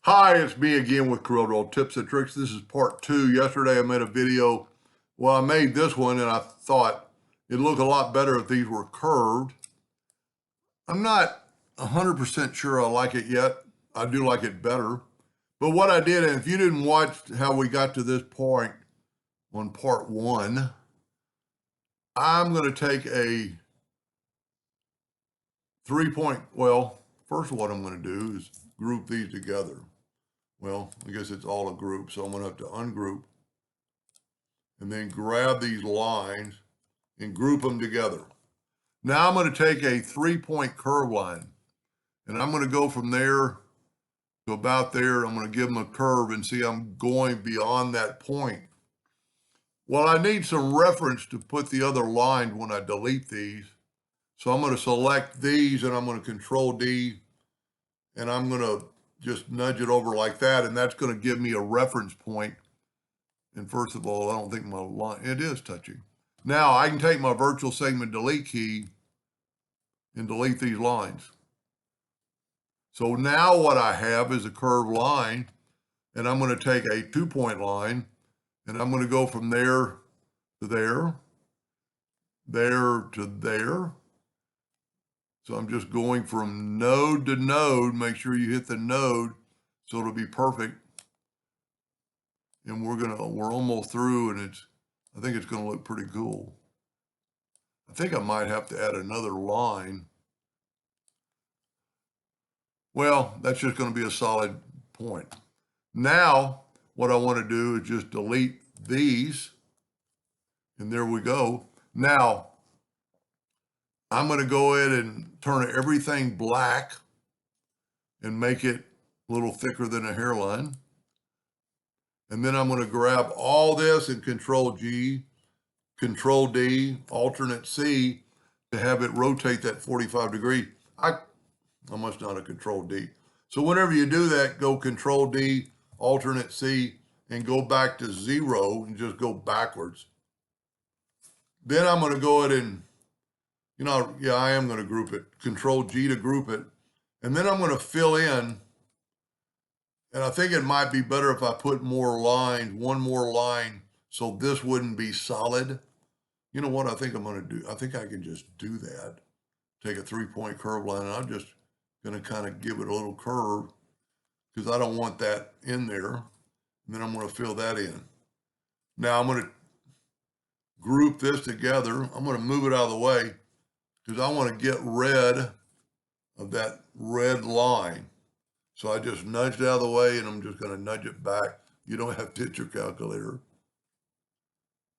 Hi, it's me again with Corel Tips and Tricks. This is part two. Yesterday I made a video. Well, I made this one and I thought it'd look a lot better if these were curved. I'm not 100% sure I like it yet. I do like it better. But what I did, and if you didn't watch how we got to this point on part one, I'm going to take a first what I'm going to do is group these together. Well, I guess it's all a group, so I'm going to have to ungroup and then grab these lines and group them together. Now I'm going to take a 3-point curve line and I'm going to go from there to about there. I'm going to give them a curve and see I'm going beyond that point. Well, I need some reference to put the other line when I delete these. So I'm going to select these and I'm going to Control D and I'm going to just nudge it over like that. And that's going to give me a reference point. And first of all, I don't think my line, it is touching. Now I can take my virtual segment delete key and delete these lines. So now what I have is a curved line, and I'm going to take a 2-point line and I'm going to go from there to there, there to there. So I'm just going from node to node. Make sure you hit the node so it'll be perfect. And we're almost through, and I think it's going to look pretty cool. I think I might have to add another line. Well, that's just going to be a solid point. Now, what I want to do is just delete these, and there we go. Now, I'm going to go ahead and turn everything black and make it a little thicker than a hairline. And then I'm going to grab all this and Control G, Control D, Alternate C to have it rotate that 45 degree. I must not have Control D. So whenever you do that, go Control D, Alternate C, and go back to 0 and just go backwards. Then I'm going to go ahead and, I am going to group it. Control G to group it. And then I'm going to fill in. And I think it might be better if I put more lines, one more line, so this wouldn't be solid. You know what I think I'm going to do? I think I can just do that. Take a 3-point curve line, and I'm just going to kind of give it a little curve because I don't want that in there. And then I'm going to fill that in. Now I'm going to group this together. I'm going to move it out of the way because I want to get rid of that red line. So I just nudged it out of the way and I'm just going to nudge it back. You don't have to hit your calculator.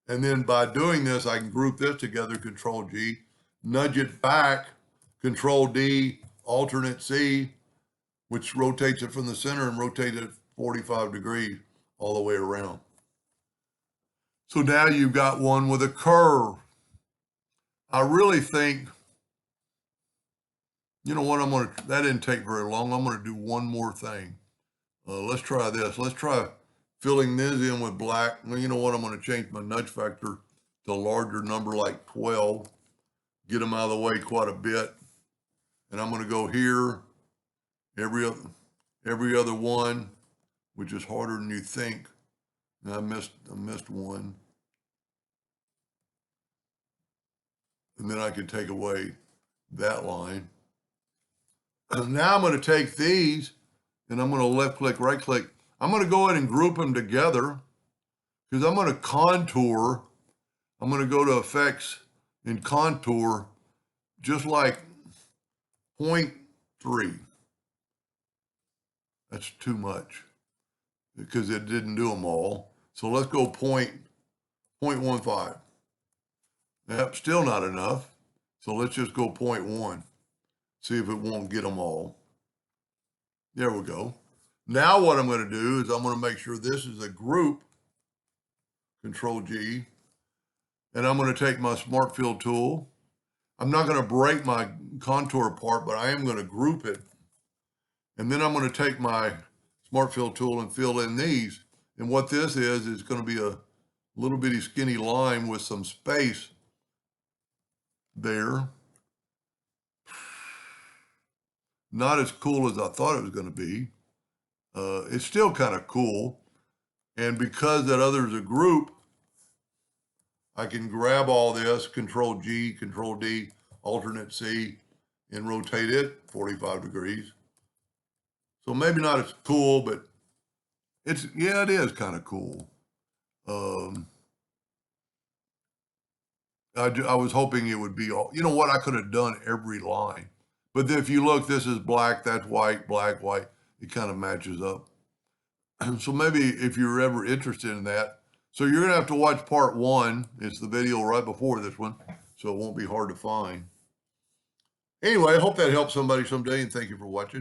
And then by doing this, I can group this together, Control G, nudge it back, Control D, Alternate C, which rotates it from the center and rotates it 45 degrees all the way around. So now you've got one with a curve. I really think, you know what, that didn't take very long. I'm going to do one more thing. Let's try this. Let's try filling this in with black. Well, you know what, I'm going to change my nudge factor to a larger number like 12. Get them out of the way quite a bit. And I'm going to go here, every other one, which is harder than you think. And I missed one. And then I can take away that line. And now I'm going to take these and I'm going to left click, right click. I'm going to go ahead and group them together because I'm going to contour. I'm going to go to effects and contour just like 0.3. That's too much because it didn't do them all. So let's go 0.15. Yep, still not enough. So let's just go 0.1. See if it won't get them all. There we go. Now what I'm going to do is I'm going to make sure this is a group, Control G, and I'm going to take my Smart Fill tool. I'm not going to break my contour apart, but I am going to group it. And then I'm going to take my Smart Fill tool and fill in these. And what this is going to be a little bitty skinny line with some space there. Not as cool as I thought it was going to be. it's still kind of cool. And because that other is a group, I can grab all this, Control G, Control D, Alternate C, and rotate it 45 degrees. So maybe not as cool, but it is kind of cool. I was hoping it would be all, you know what, I could have done every line. But if you look, this is black, that's white, black, white. It kind of matches up. So maybe if you're ever interested in that, so you're gonna have to watch part 1. It's the video right before this one, so it won't be hard to find. Anyway, I hope that helps somebody someday, and thank you for watching.